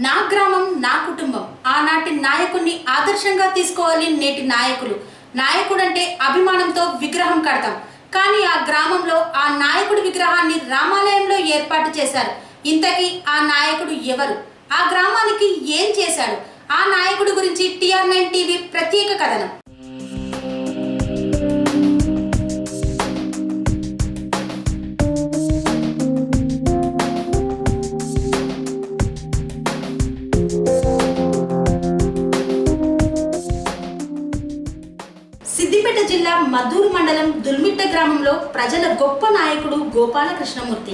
నా గ్రామం నా కుటుంబం ఆనాటి నాయకుడిని ఆదర్శంగా తీసుకోవాలి నేటి నాయకులు. నాయకుడంటే అభిమానంతో విగ్రహం కడతాం, కానీ ఆ గ్రామంలో ఆ నాయకుడి విగ్రహాన్ని రామాలయంలో ఏర్పాటు చేశారు. ఇంతకీ ఆ నాయకుడు ఎవరు? ఆ గ్రామానికి ఏం చేశాడు? ఆ నాయకుడి గురించి TR9 టీవీ ప్రత్యేక కథనం. సిద్దిపేట జిల్లా మద్దూరు మండలం దుల్మిట్ట గ్రామంలో ప్రజల గొప్ప నాయకుడు గోపాలకృష్ణమూర్తి.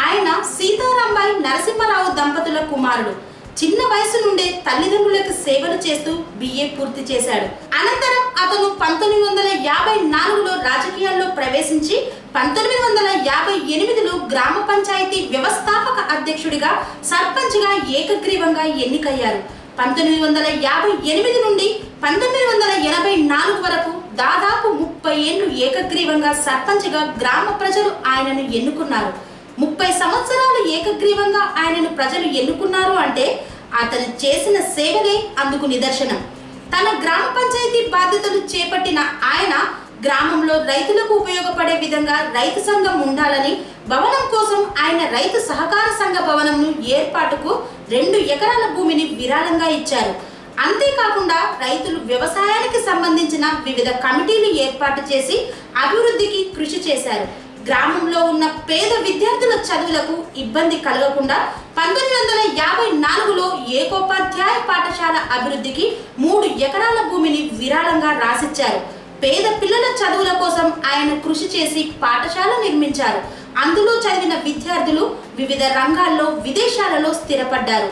ఆయన సీతారాంబాయి నరసింహరావు దంపతుల కుమారుడు. చిన్న వయసు నుండే తల్లిదండ్రులకు సేవలు చేస్తూ BA పూర్తి చేశాడు. అనంతరం అతను 1954లో రాజకీయాల్లో ప్రవేశించి 1958లో గ్రామ పంచాయతీ వ్యవస్థాపక అధ్యక్షుడిగా సర్పంచ్గా ఏకగ్రీవంగా ఎన్నికయ్యారు. 1958 నుండి 1984 వరకు దాదాపు 30 ఏళ్లు ఏకగ్రీవంగా సర్పంచ్గా గ్రామ ప్రజలు ఆయనను ఎన్నుకున్నారు. 30 సంవత్సరాలు ఏకగ్రీవంగా ఆయనను ప్రజలు ఎన్నుకున్నారు అంటే అతను చేసిన సేవలే అందుకు నిదర్శనం. తన గ్రామ పంచాయతీ బాధ్యతలు చేపట్టిన ఆయన గ్రామంలో రైతులకు ఉపయోగపడే విధంగా రైతు సంఘం ఉండాలని భవనం కోసం ఆయన రైతు సహకార సంఘ భవనంను ఏర్పాటుకు 2 ఎకరాల భూమిని విరాళంగా ఇచ్చారు. అంతేకాకుండా రైతులు వ్యవసాయానికి సంబంధించిన వివిధ కమిటీలు ఏర్పాటు చేసి అభివృద్ధికి కృషి చేశారు. గ్రామంలో ఉన్న పేద విద్యార్థుల చదువులకు ఇబ్బంది కలగకుండా 1954లో ఏకోపాధ్యాయ పాఠశాల అభివృద్ధికి 3 ఎకరాల భూమిని విరాళంగా రాసిచ్చారు. పేద పిల్లల చదువుల కోసం ఆయన కృషి చేసి పాఠశాల నిర్మించారు. అందులో చదివిన విద్యార్థులు వివిధ రంగాల్లో విదేశాలలో స్థిరపడ్డారు.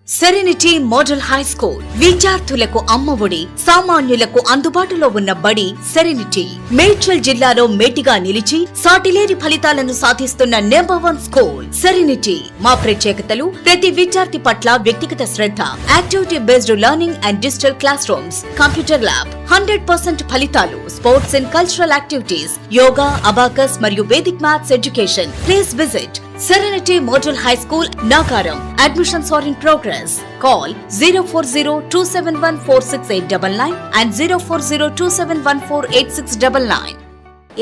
సెరెనిటీ మోడల్ హై స్కూల్ విద్యార్థులకు అమ్మఒడి, సామాన్యులకు అందుబాటులో ఉన్న బడి సెరెనిటీ. మేడ్చల్ జిల్లాలో మేటిగా నిలిచి సాటిలేని ఫలితాలను సాధిస్తున్న #1 స్కూల్ సెరెనిటీ. మా ప్రత్యేకతలు ప్రతి విద్యార్థి పట్ల వ్యక్తిగత శ్రద్ధ, activity based learning and digital classrooms, computer lab, 100% ఫలితాలు, sports and cultural activities, yoga, abacus మరియు Vedic maths education. Please visit Serenity Model High School, Nagaram. Admissions are in progress. Call 04027146899 and 04027148699.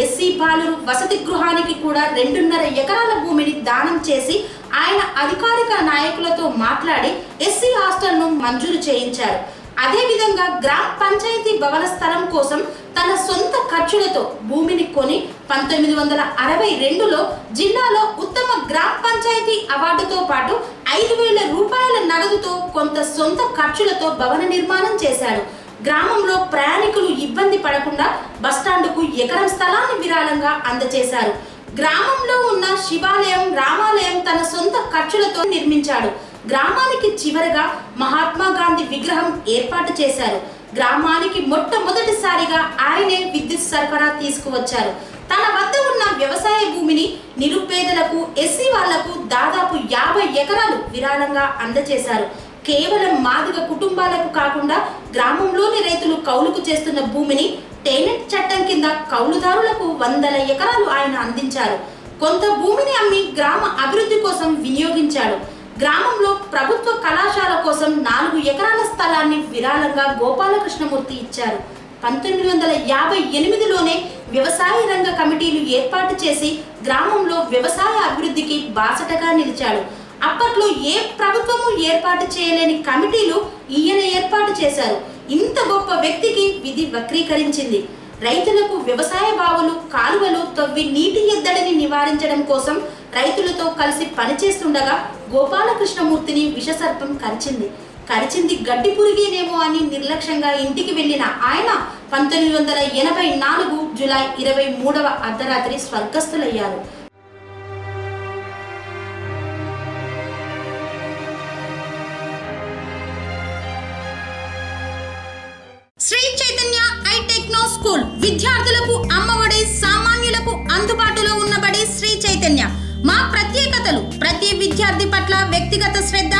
SC బాలురు వసతి గృహానికి కూడా 2.5 ఎకరాల భూమిని దానం చేసి ఆయన అధికారిక నాయకులతో మాట్లాడి SC హాస్టల్ను మంజూరు చేయించారు. అదేవిధంగా గ్రామ పంచాయతీ భవన స్థలం కోసం తన సొంత ఖర్చులతో భూమిని కొని 1962లో జిల్లాలో ఉత్తమ గ్రామ పంచాయతీ అవార్డుతో పాటు 5,000 రూపాయల నగదుతో కొంత సొంత ఖర్చులతో భవన నిర్మాణం చేశాడు. గ్రామంలో ప్రయాణికులు ఇబ్బంది పడకుండా బస్టాండుకు ఎకరం స్థలాన్ని విరాళంగా అందజేశారు. గ్రామంలో ఉన్న శివాలయం, రామాలయం తన సొంత ఖర్చులతో నిర్మించాడు. గ్రామానికి చివరగా మహాత్మా గాంధీ విగ్రహం ఏర్పాటు చేశారు. గ్రామానికి మొట్టమొదటిసారిగా ఆయనే విద్యుత్ సరఫరా తీసుకువచ్చారు. తన వద్ద ఉన్న వ్యవసాయ భూమిని నిరుపేదలకు, SC వాళ్లకు దాదాపు 50 ఎకరాలు విరాళంగా అందజేశారు. కేవలం మాదిగ కుటుంబాలకు కాకుండా గ్రామంలోని రైతులు కౌలుకు చేస్తున్న భూమిని టెనెంట్ చట్టం కింద కౌలుదారులకు 100 ఎకరాలు ఆయన అందించారు. కొంత భూమిని అమ్మి గ్రామ అభివృద్ధి కోసం వినియోగించాడు. గ్రామంలో ప్రభుత్వ కళాశాల కోసం 4 ఎకరాల స్థలాన్ని విరాళంగా గోపాలకృష్ణమూర్తి ఇచ్చారు. 1958లోనే వ్యవసాయ రంగ కమిటీలు ఏర్పాటు చేసి గ్రామంలో వ్యవసాయ అభివృద్ధికి బాసటగా నిలిచాడు. అప్పట్లో ఏ ప్రభుత్వము ఏర్పాటు చేయలేని కమిటీలు ఈయన ఏర్పాటు చేశారు. ఇంత గొప్ప వ్యక్తికి విధి వక్రీకరించింది. రైతులకు వ్యవసాయ బావులు, కాలువలు తవ్వి నీటి ఎద్దడిని నివారించడం కోసం రైతులతో కలిసి పనిచేస్తుండగా గోపాలకృష్ణమూర్తిని విషసర్పం కరిచింది గడ్డి పురిగేనేమో అని నిర్లక్ష్యంగా ఇంటికి వెళ్లిన ఆయన 1984 జూలై 23వ అర్ధరాత్రి స్వర్గస్థులయ్యారు. శ్రీ చైతన్య ఐటెక్నో స్కూల్ విద్యార్థులకు అమ్మఒడి, సామాన్యులకు అందుబాటులో ఉన్నబడి శ్రీ చైతన్య. మా ప్రత్యేకతలు ప్రతి విద్యార్థి పట్ల వ్యక్తిగత శ్రద్ధ,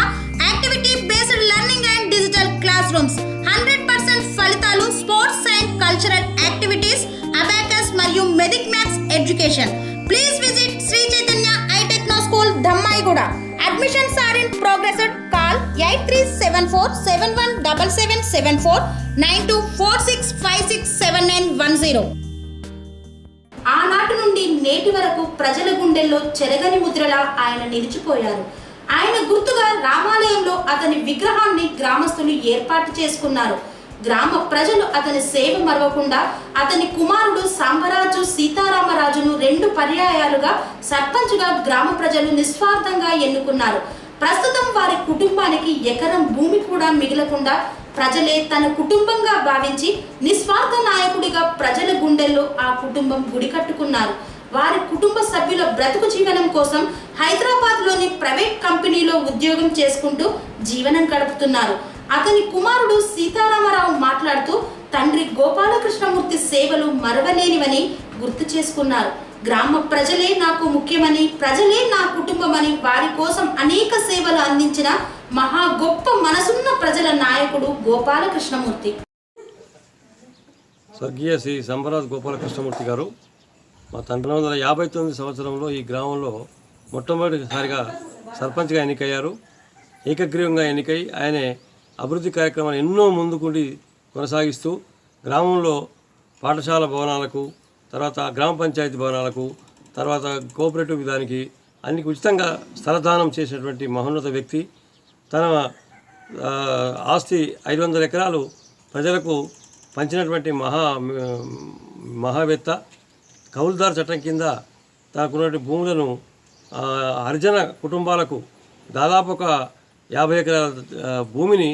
activity based learning and digital classrooms, 100% ఫలితాలు, sports and cultural activities, abacus మరియు Vedic maths education. Please visit Sri Chaitanya e techno school, Dammaiguda. Admissions are in progress. Call 8374717774 9246567910. ఆనాటి నుండి నేటి వరకు ప్రజల గుండెల్లో చెరగని ముద్రలా ఆయన నిలిచిపోయారు. ఆయన గుర్తుగా రామాలయంలో అతని విగ్రహాన్ని గ్రామస్తులు ఏర్పాటు చేసుకున్నారు. గ్రామ ప్రజలు అతని సేవ మరవకుండా అతని కుమారుడు సాంబరాజు సీతారామరాజును 2 పర్యాయాలుగా సర్పంచ్గా గ్రామ ప్రజలు నిస్వార్థంగా ఎన్నుకున్నారు. ప్రస్తుతం వారి కుటుంబానికి ఎకరం భూమి కూడా మిగలకుండా ప్రజలే తన కుటుంబంగా భావించి నిస్వార్థ నాయకుడిగా ప్రజల గుండెల్లో ఆ కుటుంబం గుడి కట్టుకున్నారు. వారి కుటుంబ సభ్యుల బ్రతుకు జీవనం కోసం హైదరాబాద్లోని ప్రైవేట్ కంపెనీలో ఉద్యోగం చేసుకుంటూ జీవనం గడుపుతున్నారు. అతని కుమారుడు సీతారామరావు మాట్లాడుతూ తండ్రి గోపాలకృష్ణమూర్తి సేవలు మరవలేనివని గుర్తు చేసుకున్నారు. గ్రామ ప్రజలే నాకు ముఖ్యమని, ప్రజలే నా కుటుంబమని, వారి కోసం అనేక సేవలు అందించిన మహా గొప్ప మనసున్న ప్రజల నాయకుడు గోపాలకృష్ణమూర్తి. స్వర్గీయ శ్రీ సంబరాజ్ గోపాలకృష్ణమూర్తి గారు మా 1959 సంవత్సరంలో ఈ గ్రామంలో మొట్టమొదటిసారిగా సర్పంచ్గా ఎన్నికయ్యారు. ఏకగ్రీవంగా ఎన్నికై ఆయనే అభివృద్ధి కార్యక్రమాలు ఎన్నో ముందుకుండి కొనసాగిస్తూ గ్రామంలో పాఠశాల భవనాలకు, తర్వాత గ్రామ పంచాయతీ భవనాలకు, తర్వాత కోఆపరేటివ్ విధానికి అన్నికి ఉచితంగా స్థలదానం చేసినటువంటి మహోన్నత వ్యక్తి. తన ఆస్తి 500 ఎకరాలు ప్రజలకు పంచినటువంటి మహావేత్త. కౌలుదారు చట్టం కింద తనకున్నటువంటి భూములను హరిజన కుటుంబాలకు దాదాపు ఒక 50 ఎకరాల భూమిని